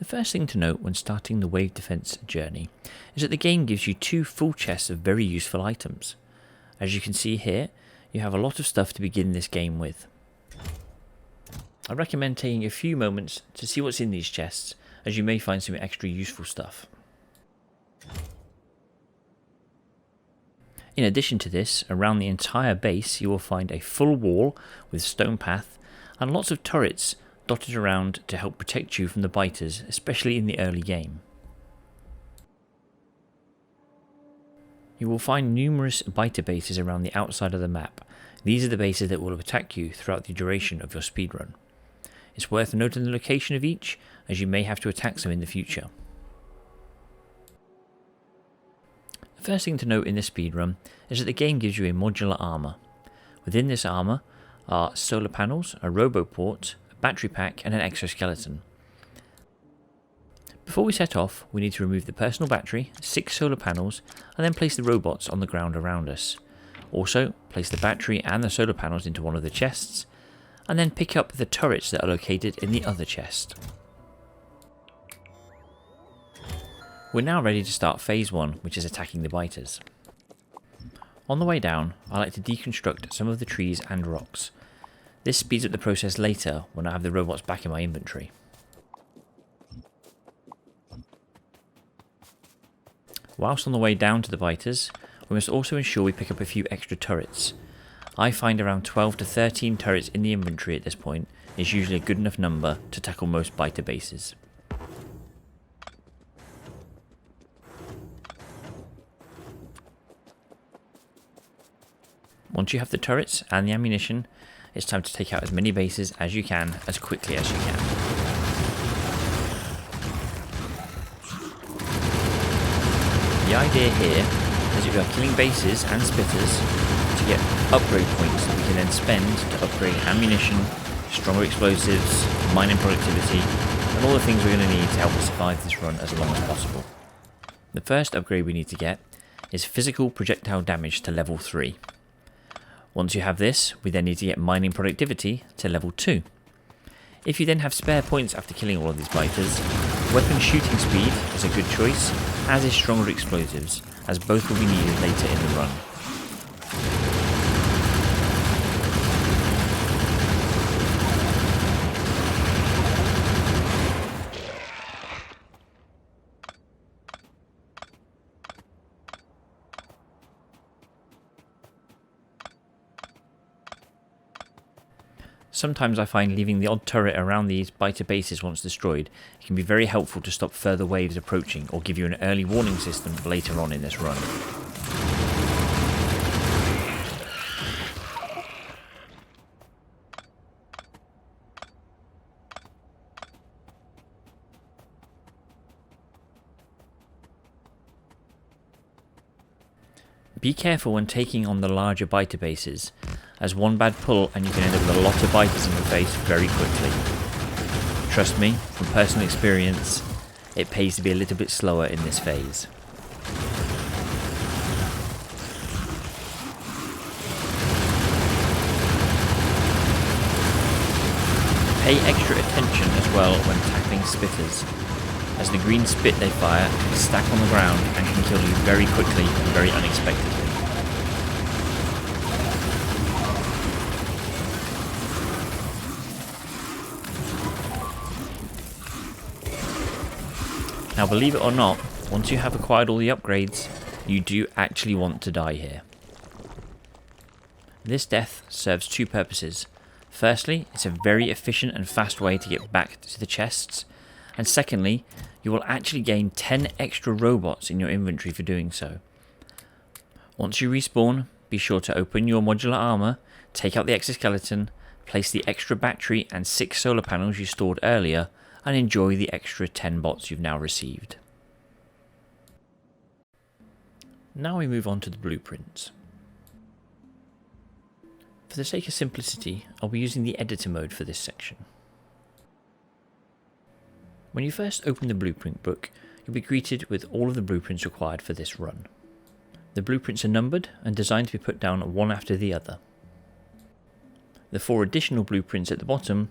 The first thing to note when starting the wave defense journey is that the game gives you 2 full chests of very useful items. As you can see here, you have a lot of stuff to begin this game with. I recommend taking a few moments to see what's in these chests, as you may find some extra useful stuff. In addition to this, around the entire base you will find a full wall with stone path and lots of turrets dotted around to help protect you from the biters, especially in the early game. You will find numerous biter bases around the outside of the map. These are the bases that will attack you throughout the duration of your speedrun. It's worth noting the location of each, as you may have to attack some in the future. The first thing to note in this speedrun is that the game gives you a modular armour. Within this armour are solar panels, a roboport, a battery pack and an exoskeleton. Before we set off, we need to remove the personal battery, 6 solar panels, and then place the robots on the ground around us. Also, place the battery and the solar panels into one of the chests, and then pick up the turrets that are located in the other chest. We're now ready to start phase 1, which is attacking the biters. On the way down, I like to deconstruct some of the trees and rocks. This speeds up the process later when I have the robots back in my inventory. Whilst on the way down to the biters, we must also ensure we pick up a few extra turrets. I find around 12 to 13 turrets in the inventory at this point is usually a good enough number to tackle most biter bases. Once you have the turrets and the ammunition, it's time to take out as many bases as you can, as quickly as you can. The idea here is that we are killing bases and spitters to get upgrade points that we can then spend to upgrade ammunition, stronger explosives, mining productivity, and all the things we're going to need to help us survive this run as long as possible. The first upgrade we need to get is physical projectile damage to level 3. Once you have this, we then need to get mining productivity to level 2. If you then have spare points after killing all of these biters, weapon shooting speed is a good choice, as is stronger explosives, as both will be needed later in the run. Sometimes I find leaving the odd turret around these biter bases once destroyed can be very helpful to stop further waves approaching or give you an early warning system later on in this run. Be careful when taking on the larger biter bases, as one bad pull and you can end up with a lot of biters in your face very quickly. Trust me, from personal experience, it pays to be a little bit slower in this phase. Pay extra attention as well when tackling spitters, as the green spit they fire can stack on the ground and can kill you very quickly and very unexpectedly. Now believe it or not, once you have acquired all the upgrades, you do actually want to die here. This death serves 2 purposes. Firstly, it's a very efficient and fast way to get back to the chests, and secondly, you will actually gain 10 extra robots in your inventory for doing so. Once you respawn, be sure to open your modular armour, take out the exoskeleton, place the extra battery and 6 solar panels you stored earlier, and enjoy the extra 10 bots you've now received. Now we move on to the blueprints. For the sake of simplicity, I'll be using the editor mode for this section. When you first open the blueprint book, you'll be greeted with all of the blueprints required for this run. The blueprints are numbered and designed to be put down one after the other. The 4 additional blueprints at the bottom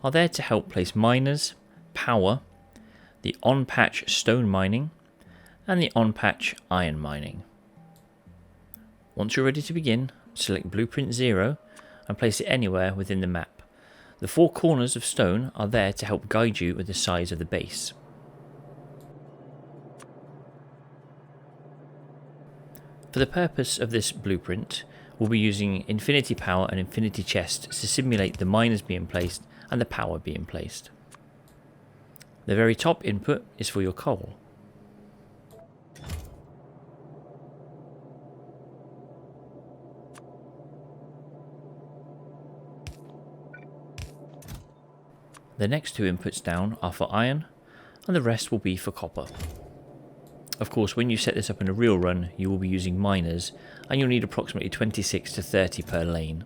are there to help place miners, power, the on-patch stone mining, and the on-patch iron mining. Once you're ready to begin, select Blueprint 0 and place it anywhere within the map. The 4 corners of stone are there to help guide you with the size of the base. For the purpose of this blueprint, we'll be using infinity power and infinity chests to simulate the miners being placed and the power being placed. The very top input is for your coal. The next 2 inputs down are for iron, and the rest will be for copper. Of course, when you set this up in a real run, you will be using miners, and you'll need approximately 26 to 30 per lane.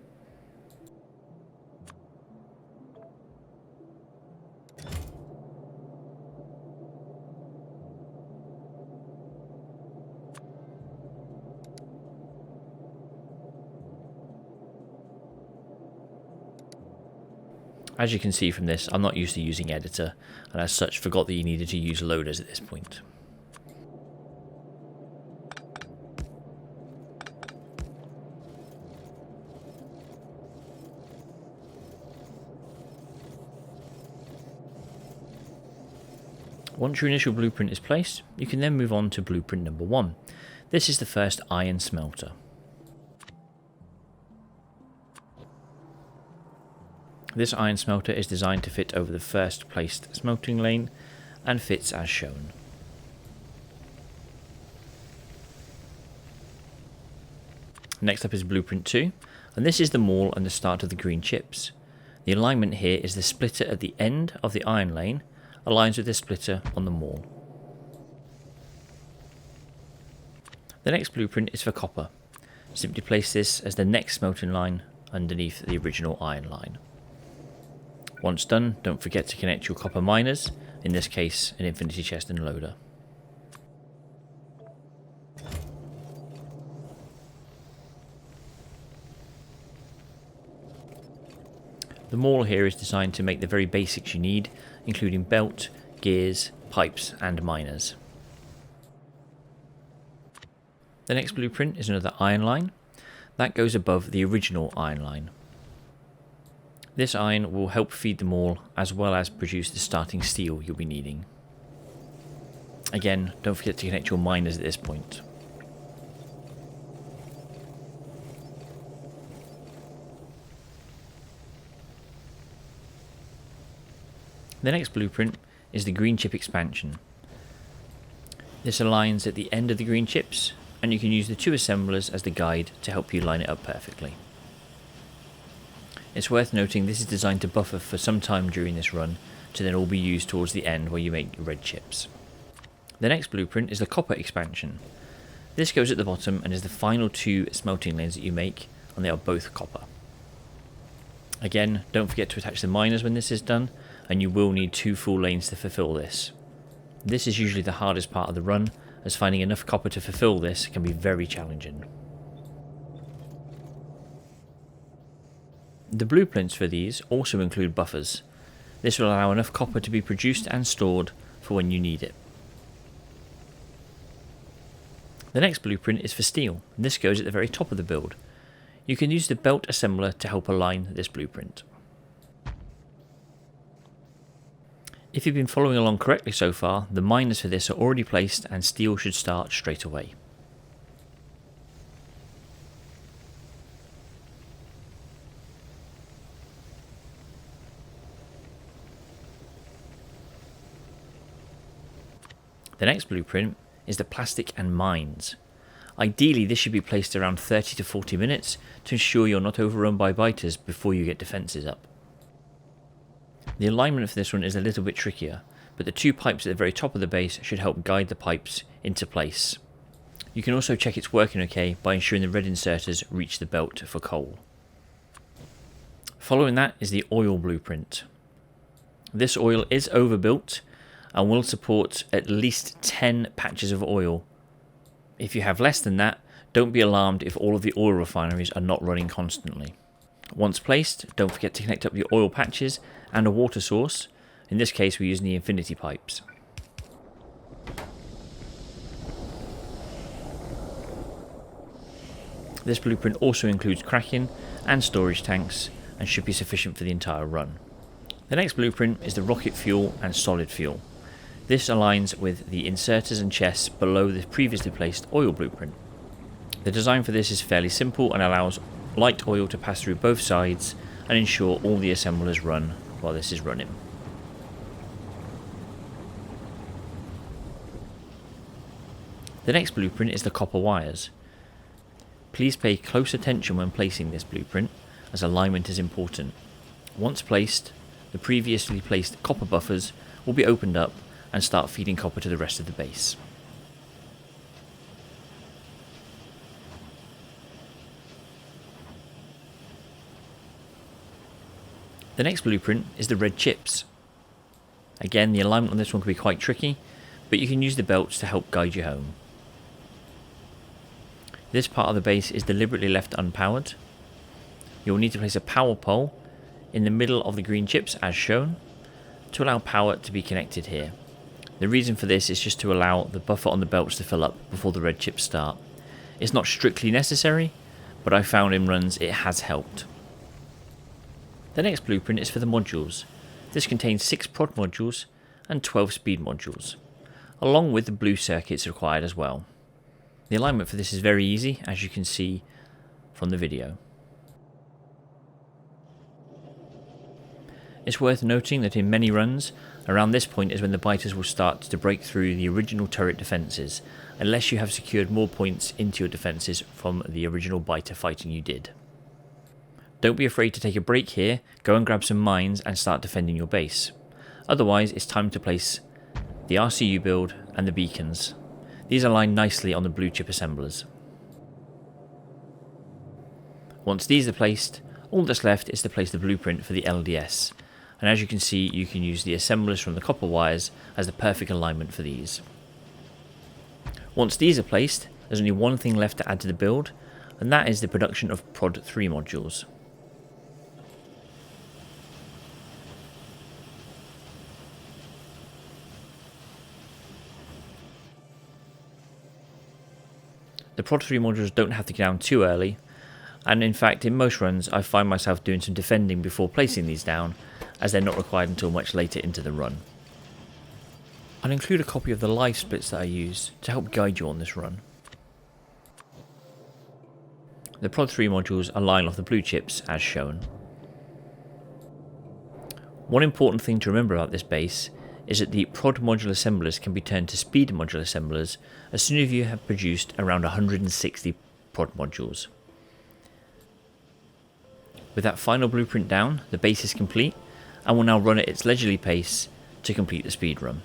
As you can see from this, I'm not used to using editor, and as such forgot that you needed to use loaders at this point. Once your initial blueprint is placed, you can then move on to blueprint number 1. This is the first iron smelter. This iron smelter is designed to fit over the first placed smelting lane and fits as shown. Next up is blueprint 2, and this is the maul and the start of the green chips. The alignment here is the splitter at the end of the iron lane aligns with the splitter on the maul. The next blueprint is for copper. Simply place this as the next smelting line underneath the original iron line. Once done, don't forget to connect your copper miners, in this case an infinity chest and loader. The maul here is designed to make the very basics you need, including belt, gears, pipes and miners. The next blueprint is another iron line. That goes above the original iron line. This iron will help feed the maul as well as produce the starting steel you'll be needing. Again, don't forget to connect your miners at this point. The next blueprint is the green chip expansion. This aligns at the end of the green chips, and you can use the 2 assemblers as the guide to help you line it up perfectly. It's worth noting this is designed to buffer for some time during this run, to then all be used towards the end where you make red chips. The next blueprint is the copper expansion. This goes at the bottom and is the final 2 smelting lanes that you make, and they are both copper. Again, don't forget to attach the miners when this is done, and you will need 2 full lanes to fulfill this. This is usually the hardest part of the run, as finding enough copper to fulfill this can be very challenging. The blueprints for these also include buffers. This will allow enough copper to be produced and stored for when you need it. The next blueprint is for steel, and this goes at the very top of the build. You can use the belt assembler to help align this blueprint. If you've been following along correctly so far, the miners for this are already placed and steel should start straight away. The next blueprint is the plastic and mines. Ideally this should be placed around 30 to 40 minutes to ensure you're not overrun by biters before you get defences up. The alignment for this one is a little bit trickier, but the 2 pipes at the very top of the base should help guide the pipes into place. You can also check it's working okay by ensuring the red inserters reach the belt for coal. Following that is the oil blueprint. This oil is overbuilt and will support at least 10 patches of oil. If you have less than that, don't be alarmed if all of the oil refineries are not running constantly. Once placed, don't forget to connect up the oil patches and a water source. In this case we're using the infinity pipes. This blueprint also includes cracking and storage tanks and should be sufficient for the entire run. The next blueprint is the rocket fuel and solid fuel. This aligns with the inserters and chests below the previously placed oil blueprint. The design for this is fairly simple and allows light oil to pass through both sides and ensure all the assemblers run while this is running. The next blueprint is the copper wires. Please pay close attention when placing this blueprint, as alignment is important. Once placed, the previously placed copper buffers will be opened up and start feeding copper to the rest of the base. The next blueprint is the red chips. Again, the alignment on this one can be quite tricky, but you can use the belts to help guide you home. This part of the base is deliberately left unpowered. You'll need to place a power pole in the middle of the green chips as shown to allow power to be connected here. The reason for this is just to allow the buffer on the belts to fill up before the red chips start. It's not strictly necessary, but I found in runs it has helped. The next blueprint is for the modules. This contains 6 prod modules and 12 speed modules, along with the blue circuits required as well. The alignment for this is very easy, as you can see from the video. It's worth noting that in many runs, around this point is when the biters will start to break through the original turret defences, unless you have secured more points into your defences from the original biter fighting you did. Don't be afraid to take a break here, go and grab some mines and start defending your base. Otherwise, it's time to place the RCU build and the beacons. These align nicely on the blue chip assemblers. Once these are placed, all that's left is to place the blueprint for the LDS, and as you can see, you can use the assemblers from the copper wires as the perfect alignment for these. Once these are placed, there's only one thing left to add to the build, and that is the production of Prod 3 modules. The Prod 3 modules don't have to get down too early, and in fact in most runs I find myself doing some defending before placing these down, as they're not required until much later into the run. I'll include a copy of the LiveSplits that I used to help guide you on this run. The Prod 3 modules align off the blue chips as shown. One important thing to remember about this base is that the prod module assemblers can be turned to speed module assemblers as soon as you have produced around 160 prod modules. With that final blueprint down, the base is complete and will now run at its leisurely pace to complete the speed run.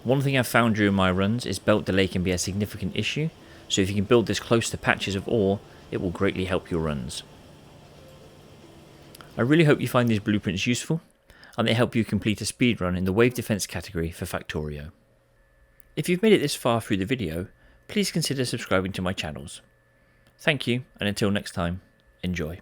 One thing I've found during my runs is belt delay can be a significant issue, so if you can build this close to patches of ore, it will greatly help your runs. I really hope you find these blueprints useful, and they help you complete a speedrun in the Wave Defense category for Factorio. If you've made it this far through the video, please consider subscribing to my channels. Thank you, and until next time, enjoy.